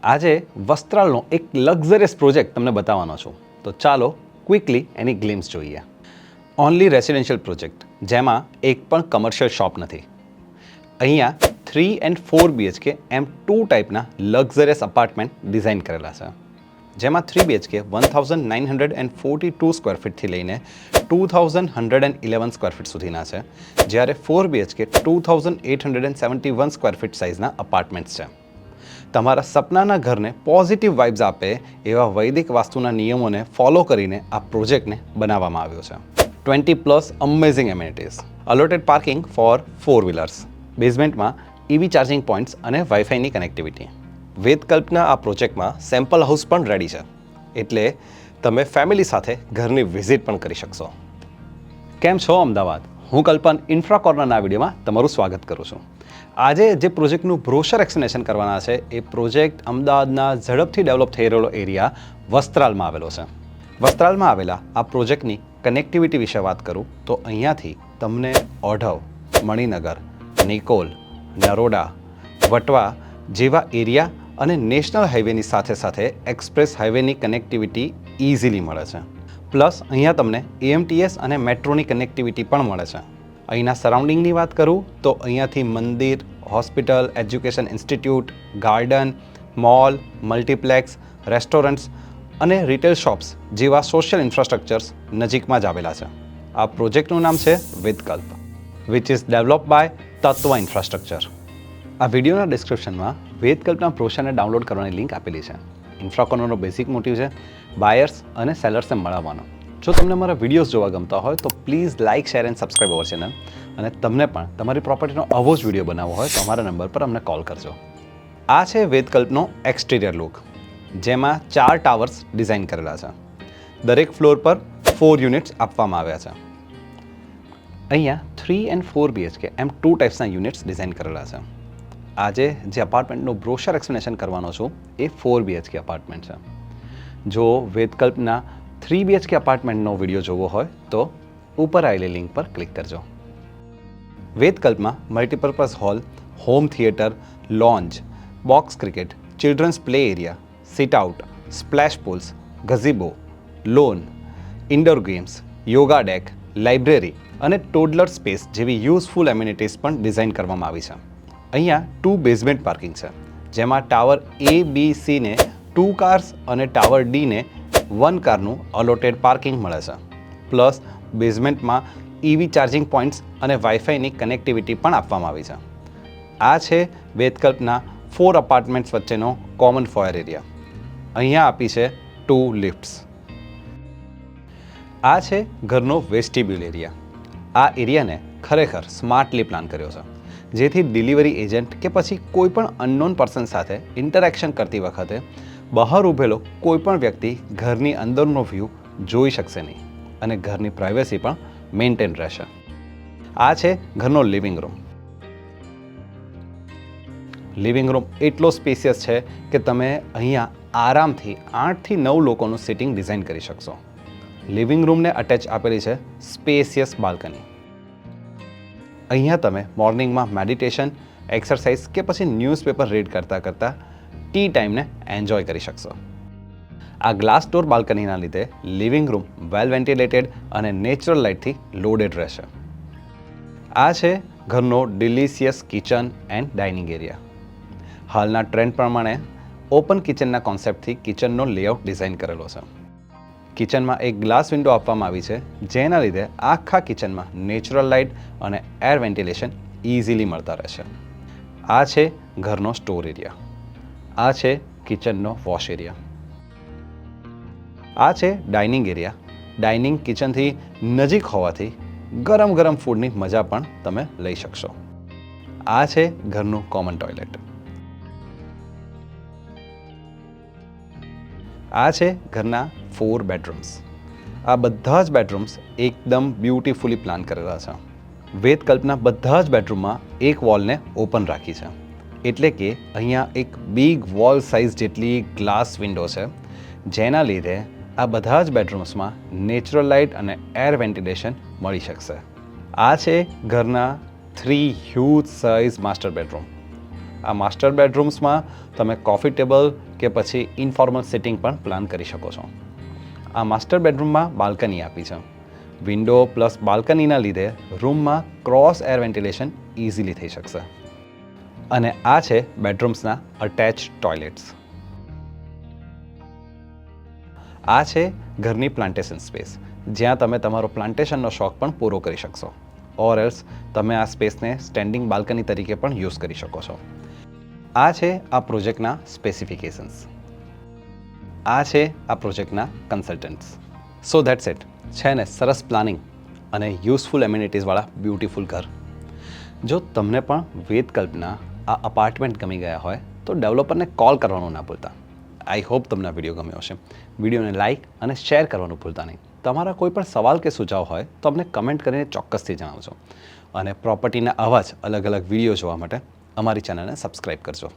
આજે વસ્ત્રાલનો એક luxurious project તમને બતાવવાનો છું. તો ચાલો ક્વિકલી એની ગ્લિમ્સ જોઈએ. ઓનલી રેસિડેન્શિયલ પ્રોજેક્ટ, જેમાં એક પણ કમર્શિયલ શોપ નથી. અહીંયા 3 and 4 BHK એમ 2 ટાઈપના લક્ઝરિયસ અપાર્ટમેન્ટ ડિઝાઇન કરેલા છે, જેમાં 3 BHK 1942 સ્ક્વેર ફીટથી લઈને 2111 સ્ક્વેર ફીટ સુધીના છે, જ્યારે 4 BHK 2871 સ્ક્વેર ફીટ સાઇઝના અપાર્ટમેન્ટ્સ છે. તમારા સપનાના ઘરને પોઝિટિવ વાઇબ્સ આપે એવા વૈદિક વાસ્તુના નિયમોને ફોલો કરીને આ પ્રોજેક્ટને બનાવવામાં આવ્યો છે. 20+ amazing amenities, allotted parking for 4 wheelers, બેઝમેન્ટમાં EV ચાર્જિંગ પોઈન્ટ્સ અને વાઈફાઈની કનેક્ટિવિટી. વેદકલ્પના આ પ્રોજેક્ટમાં સેમ્પલ હાઉસ પણ રેડી છે, એટલે તમે ફેમિલી સાથે ઘરની વિઝિટ પણ કરી શકશો. કેમ છો અમદાવાદ? હું કલ્પન ઇન્ફ્રા કોર્નરના વિડીયોમાં તમારું સ્વાગત કરું છું. આજે જે પ્રોજેક્ટનું બ્રોશર એક્સપ્લેનેશન કરવાના છે એ પ્રોજેક્ટ અમદાવાદના ઝડપથી ડેવલપ થઈ રહેલો એરિયા વસ્ત્રાલમાં આવેલો છે. વસ્ત્રાલમાં આવેલા આ પ્રોજેક્ટની કનેક્ટિવિટી વિશે વાત કરું તો અહીંયાથી તમને ઓઢવ, મણિનગર, નિકોલ, નરોડા, વટવા જેવા એરિયા અને નેશનલ હાઈવેની સાથે સાથે એક્સપ્રેસ હાઈવેની કનેક્ટિવિટી ઇઝીલી મળે છે. પ્લસ અહીંયા તમને AMTS અને મેટ્રોની કનેક્ટિવિટી પણ મળે છે. અહીંના સરાઉન્ડિંગની વાત કરું તો અહીંયાથી મંદિર, hospital, education institute, garden, mall, multiplex, restaurants અને રિટેલ શોપ્સ જેવા સોશિયલ ઇન્ફ્રાસ્ટ્રક્ચર્સ નજીકમાં જ આવેલા છે. આ પ્રોજેક્ટનું નામ છે વેદકલ્પ, વિચ ઇઝ ડેવલપ બાય તત્વ ઇન્ફ્રાસ્ટ્રક્ચર. આ વિડીયોના ડિસ્ક્રિપ્શનમાં વેદકલ્પના બ્રોશરને ડાઉનલોડ કરવાની લિંક આપેલી છે. ઇન્ફ્રાકોર્નરનો બેઝિક મોટિવ છે બાયર્સ અને સેલર્સને મળવાનો. જો તમને મારા વિડીયોઝ જોવા ગમતા હોય તો please like, share and subscribe our channel. અને તમને પણ તમારી પ્રોપર્ટીનો આવો જ વિડીયો બનાવવો હોય તો અમારા નંબર પર અમને કોલ કરજો. આ છે વેદકલ્પનો એક્સટિરિયર લુક, જેમાં 4 ટાવર્સ ડિઝાઇન કરેલા છે. દરેક ફ્લોર પર 4 યુનિટ્સ આપવામાં આવ્યા છે. અહીંયા 3 and 4 BHK એમ 2 ટાઈપ્સના યુનિટ્સ ડિઝાઇન કરેલા છે. આજે જે અપાર્ટમેન્ટનું બ્રોશર એક્સપ્લેનેશન કરવાનો છું એ 4 BHK અપાર્ટમેન્ટ છે. જો વેદકલ્પના 3 BHK અપાર્ટમેન્ટનો વિડીયો જોવો હોય તો ઉપર આવેલી લિંક પર ક્લિક કરજો. વેદકલ્પમાં multipurpose hall, home theatre, lounge, box cricket, children's play area, sit out, splash pools, gazebo, lawn, indoor games, yoga deck, library અને ટોડલર સ્પેસ જેવી યુઝફુલ એમ્યુનિટીઝ પણ ડિઝાઇન કરવામાં આવી છે. અહીંયા 2 બેઝમેન્ટ પાર્કિંગ છે, જેમાં ટાવર A, B, C ને 2 કાર્સ અને ટાવર D ને 1 કારનું અલોટેડ પાર્કિંગ મળે છે. પ્લસ બેઝમેન્ટમાં EV ચાર્જિંગ પોઈન્ટ્સ અને વાઈફાઈની કનેક્ટિવિટી પણ આપવામાં આવી છે. આ છે વેદકલ્પના 4 અપાર્ટમેન્ટ્સ વચ્ચેનો કોમન ફોયર એરિયા. અહીંયા આપી છે 2 લિફ્ટ્સ. આ છે ઘરનો વેસ્ટિબ્યુલ એરિયા. આ એરિયાને ખરેખર સ્માર્ટલી પ્લાન કર્યો છે, જેથી ડિલિવરી એજન્ટ કે પછી કોઈ પણ અનનોન પર્સન સાથે ઇન્ટરેક્શન કરતી વખતે બહાર ઊભેલો કોઈ પણ વ્યક્તિ ઘરની અંદરનો વ્યૂ જોઈ શકશે નહીં અને ઘરની પ્રાઇવસી પણ મેન્ટેન રહેશે. આ છે ઘરનો લિવિંગ રૂમ. લિવિંગ રૂમ એટલો સ્પેસિયસ છે કે તમે અહીંયા આરામથી 8 થી 9 લોકોનું સિટિંગ ડિઝાઇન કરી શકશો. લિવિંગ રૂમને અટેચ આપેલી છે સ્પેસિયસ બાલ્કની. અહીંયા તમે મોર્નિંગમાં મેડિટેશન, એક્સરસાઇઝ કે પછી ન્યૂઝપેપર રીડ કરતાં કરતાં ટી ટાઈમને એન્જોય કરી શકશો. આ ગ્લાસ ડોર બાલ્કનીના લીધે લિવિંગ રૂમ વેલ વેન્ટિલેટેડ અને નેચરલ લાઇટથી લોડેડ રહેશે. આ છે ઘરનો delicious kitchen and dining area. હાલના ટ્રેન્ડ પ્રમાણે ઓપન કિચનના કોન્સેપ્ટથી કિચનનો લેઆઉટ ડિઝાઇન કરેલો છે. કિચનમાં એક ગ્લાસ વિન્ડો આપવામાં આવી છે, જેના લીધે આખા કિચનમાં નેચરલ લાઇટ અને એર વેન્ટિલેશન ઇઝીલી મળતા રહેશે. આ છે ઘરનો સ્ટોર એરિયા. આ છે કિચનનો વોશ એરિયા. આ છે ડાઇનિંગ એરિયા. ડાઇનિંગ કિચનથી નજીક હોવાથી ગરમ ગરમ ફૂડની મજા પણ તમે લઈ શકશો. આ છે ઘરનું કોમન ટોયલેટ. આ છે ઘરના 4 બેડરૂમ્સ. આ બધા જ બેડરૂમ્સ એકદમ બ્યુટીફુલી પ્લાન કરેલા છે. વેદકલ્પના બધા જ બેડરૂમમાં એક વોલને ઓપન રાખી છે, એટલે કે અહીંયા એક બિગ વોલ સાઇઝ જેટલી ગ્લાસ વિન્ડો છે, જેના લીધે આ બધા જ બેડરૂમ્સમાં નેચરલ લાઇટ અને એર વેન્ટિલેશન મળી શકશે. આ છે ઘરના 3 હ્યુજ સાઇઝ માસ્ટર બેડરૂમ. આ માસ્ટર બેડરૂમ્સમાં તમે કોફી ટેબલ કે પછી ઇન્ફોર્મલ સિટિંગ પણ પ્લાન કરી શકો છો. આ માસ્ટર બેડરૂમમાં બાલ્કની આપી છે. વિન્ડો પ્લસ બાલ્કનીના લીધે રૂમમાં ક્રોસ એર વેન્ટિલેશન ઇઝીલી થઈ શકશે. અને આ છે બેડરૂમ્સના અટેચ ટોયલેટ્સ. આ છે ઘરની પ્લાન્ટેશન સ્પેસ, જ્યાં તમે તમારો પ્લાન્ટેશનનો શોખ પણ પૂરો કરી શકશો. ઓર એલ્સ તમે આ સ્પેસને સ્ટેન્ડિંગ બાલ્કની તરીકે પણ યુઝ કરી શકો છો. આ છે આ પ્રોજેક્ટના સ્પેસિફિકેશન્સ. આ છે આ પ્રોજેક્ટના કન્સલ્ટન્ટ્સ. So that's it. છે ને સરસ પ્લાનિંગ અને યુઝફુલ એમ્યુનિટીઝવાળા બ્યુટીફુલ ઘર. જો તમને પણ વેદકલ્પના આ અપાર્ટમેન્ટ ગમી ગયા હોય તો ડેવલપરને કોલ કરવાનું ના ભૂલતા. આઈ હોપ તમને આ વિડીયો ગમ્યો હશે. વિડીયોને લાઇક અને શેર કરવાનું ભૂલતા નહીં. તમારા કોઈ પણ સવાલ કે સુઝાવ હોય તો અમને કમેન્ટ કરીને ચોક્કસથી જણાવજો. અને પ્રોપર્ટીના આવા જ અલગ અલગ વિડીયો જોવા માટે અમારી ચેનલને સબસ્ક્રાઈબ કરજો.